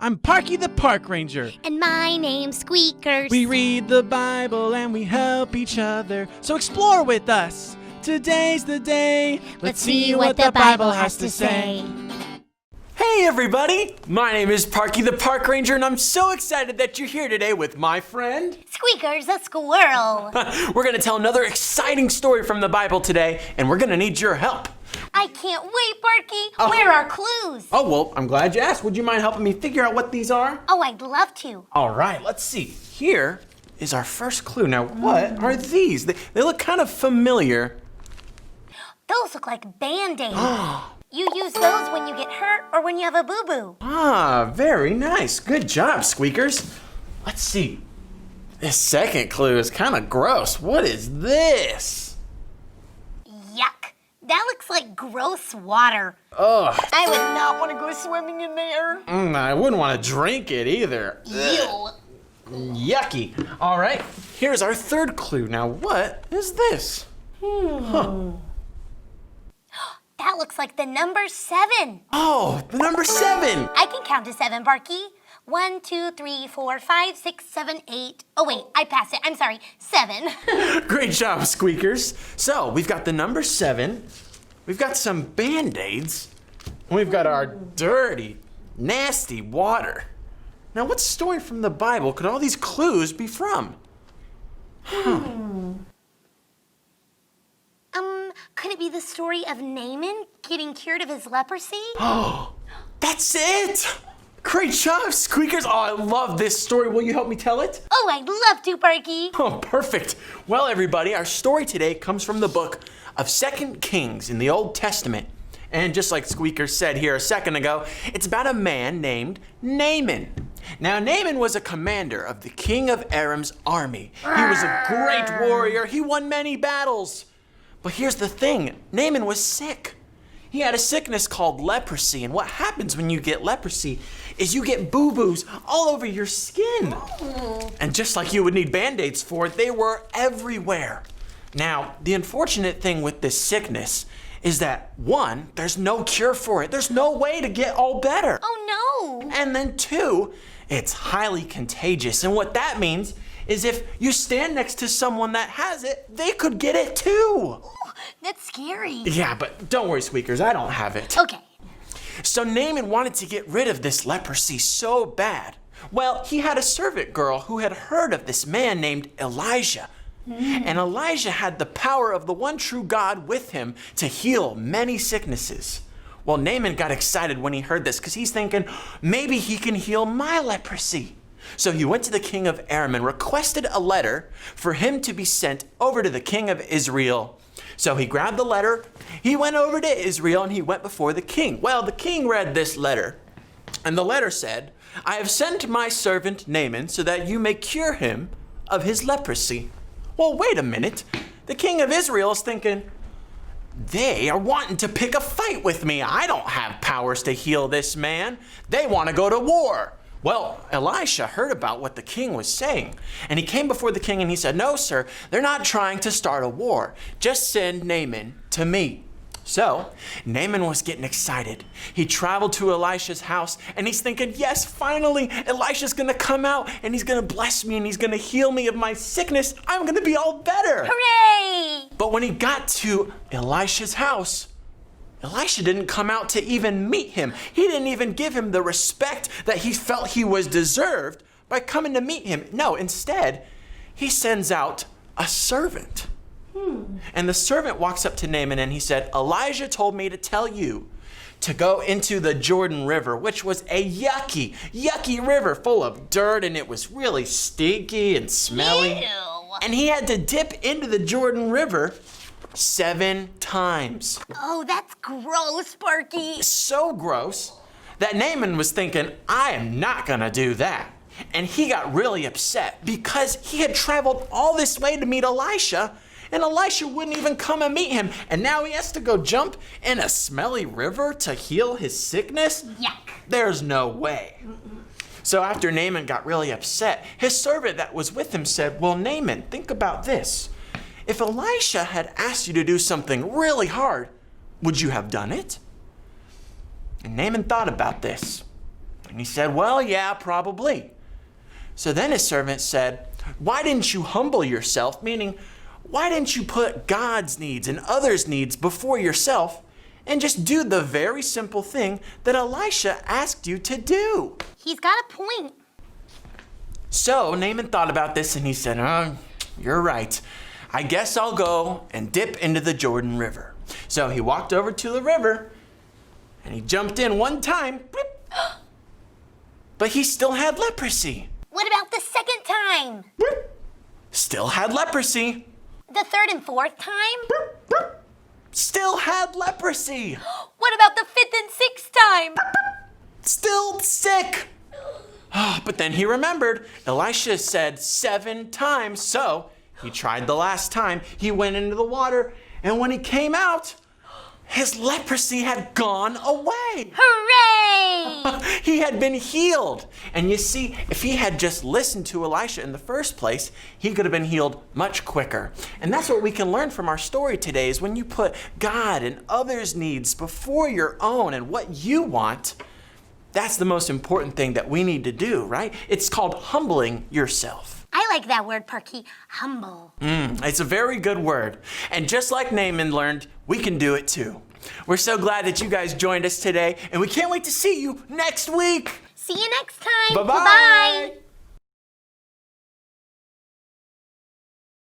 I'm Parkie the Park Ranger. And my name's Squeakers. We read the Bible and we help each other. So explore with us. Today's the day. Let's see what the Bible has to say. Hey everybody! My name is Parkie the Park Ranger and I'm so excited that you're here today with my friend Squeakers the squirrel. We're gonna tell another exciting story from the Bible today and we're gonna need your help. I can't wait, Parkie. Where are clues? Oh, well, I'm glad you asked. Would you mind helping me figure out what these are? Oh, I'd love to. All right, let's see. Here is our first clue. Now, what are these? They look kind of familiar. Those look like Band-Aids. You use those when you get hurt or when you have a boo-boo. Ah, very nice. Good job, Squeakers. Let's see. This second clue is kind of gross. What is this? Yuck. That looks like gross water. Ugh. I would not want to go swimming in there. I wouldn't want to drink it either. Ew. Yucky. All right, here's our third clue. Now, what is this? That looks like the number 7. Oh, the number 7. I can count to 7, Parkie. 1, 2, 3, 4, 5, 6, 7, 8. Oh wait, I passed it. I'm sorry. 7. Great job, Squeakers. So, we've got the number 7. We've got some Band-Aids. And we've got our dirty, nasty water. Now, what story from the Bible could all these clues be from? Could it be the story of Naaman getting cured of his leprosy? Oh, that's it! Great job, Squeakers. Oh, I love this story. Will you help me tell it? Oh, I'd love to, Parkie. Oh, perfect. Well, everybody, our story today comes from the book of 2 Kings in the Old Testament. And just like Squeakers said here a second ago, it's about a man named Naaman. Now, Naaman was a commander of the king of Aram's army. He was a great warrior. He won many battles. But here's the thing, Naaman was sick. He had a sickness called leprosy, and what happens when you get leprosy is you get boo-boos all over your skin. And just like you would need Band-Aids for it, they were everywhere. Now, the unfortunate thing with this sickness is that, 1, there's no cure for it. There's no way to get all better. Oh no. And then 2, it's highly contagious, and what that means is if you stand next to someone that has it, they could get it too. Ooh, that's scary. Yeah, but don't worry, Squeakers, I don't have it. Okay. So Naaman wanted to get rid of this leprosy so bad. Well, he had a servant girl who had heard of this man named Elijah. And Elijah had the power of the one true God with him to heal many sicknesses. Well, Naaman got excited when he heard this because he's thinking, maybe he can heal my leprosy. So he went to the king of Aram and requested a letter for him to be sent over to the king of Israel. So he grabbed the letter, he went over to Israel, and he went before the king. Well, the king read this letter, and the letter said, I have sent my servant Naaman so that you may cure him of his leprosy. Well, wait a minute. The king of Israel is thinking, they are wanting to pick a fight with me. I don't have powers to heal this man. They want to go to war. Well, Elisha heard about what the king was saying, and he came before the king and he said, no, sir, they're not trying to start a war. Just send Naaman to me. So Naaman was getting excited. He traveled to Elisha's house and he's thinking, yes, finally, Elisha's going to come out and he's going to bless me and he's going to heal me of my sickness. I'm going to be all better. hooray! But when he got to Elisha's house, Elisha didn't come out to even meet him. He didn't even give him the respect that he felt he was deserved by coming to meet him. No, instead, he sends out a servant. And the servant walks up to Naaman and he said, Elijah told me to tell you to go into the Jordan River, which was a yucky river full of dirt, and it was really stinky and smelly. Ew. And he had to dip into the Jordan River 7 times. Oh, that's gross, Parkie. So gross that Naaman was thinking, I am not gonna do that. And he got really upset because he had traveled all this way to meet Elisha, and Elisha wouldn't even come and meet him. And now he has to go jump in a smelly river to heal his sickness? Yuck. There's no way. So after Naaman got really upset, his servant that was with him said, well, Naaman, think about this. If Elisha had asked you to do something really hard, would you have done it? And Naaman thought about this. And he said, well, yeah, probably. So then his servant said, why didn't you humble yourself? Meaning, why didn't you put God's needs and others' needs before yourself and just do the very simple thing that Elisha asked you to do? He's got a point. So Naaman thought about this and he said, you're right. I guess I'll go and dip into the Jordan River. So he walked over to the river and he jumped in one time, but he still had leprosy. What about the second time? Still had leprosy. The third and fourth time? Still had leprosy. What about the fifth and sixth time? Still sick. But then he remembered Elisha said 7 times, so he tried the last time. He went into the water, and when he came out, his leprosy had gone away. Hooray! He had been healed. And you see, if he had just listened to Elisha in the first place, he could have been healed much quicker. And that's what we can learn from our story today, is when you put God and others' needs before your own and what you want, that's the most important thing that we need to do, right? It's called humbling yourself. I like that word, Parkie. Humble. It's a very good word. And just like Naaman learned, we can do it too. We're so glad that you guys joined us today, and we can't wait to see you next week. See you next time. Bye-bye. Bye-bye.